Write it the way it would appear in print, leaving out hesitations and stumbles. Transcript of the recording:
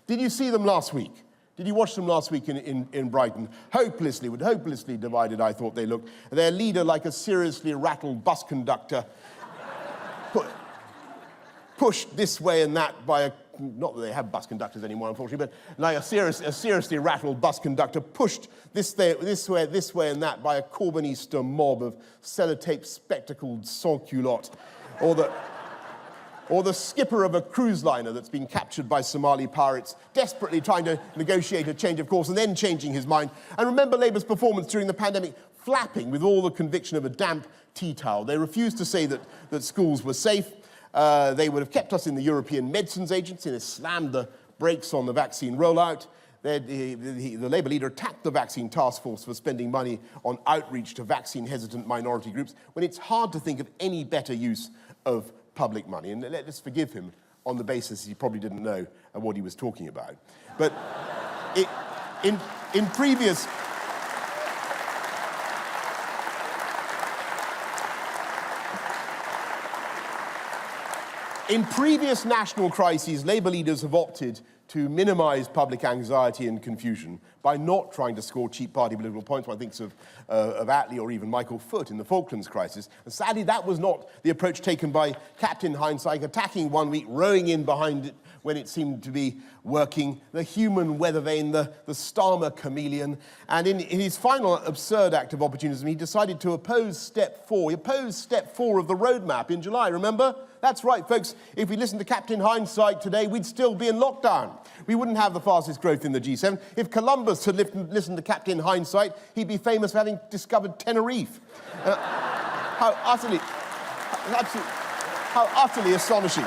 Did you see them last week? Did you watch them last week in Brighton? Hopelessly divided, I thought they looked. Their leader, like a seriously rattled bus conductor, pushed this way and that by a, not that they have bus conductors anymore, unfortunately, but like a seriously rattled bus conductor pushed this way and that by a Corbynista mob of sellotape spectacled sans-culottes, or the skipper of a cruise liner that's been captured by Somali pirates, desperately trying to negotiate a change of course and then changing his mind. And remember Labour's performance during the pandemic, flapping with all the conviction of a damp tea towel. They refused to say that schools were safe. They would have kept us in the European Medicines Agency. They slammed the brakes on the vaccine rollout. The Labour leader attacked the vaccine task force for spending money on outreach to vaccine-hesitant minority groups, when it's hard to think of any better use of public money. And let's forgive him on the basis he probably didn't know what he was talking about. But in previous... In previous national crises, Labour leaders have opted to minimise public anxiety and confusion by not trying to score cheap party political points. One thinks of Attlee or even Michael Foot in the Falklands crisis. And sadly, that was not the approach taken by Captain Hindsight, attacking one week, rowing in behind it when it seemed to be working, the human weather vane, the Starmer chameleon. And in his final absurd act of opportunism, he decided to oppose step 4. He opposed step 4 of the roadmap in July, remember? That's right, folks. If we listened to Captain Hindsight today, we'd still be in lockdown. We wouldn't have the fastest growth in the G7. If Columbus had listened to Captain Hindsight, he'd be famous for having discovered Tenerife. How utterly astonishing.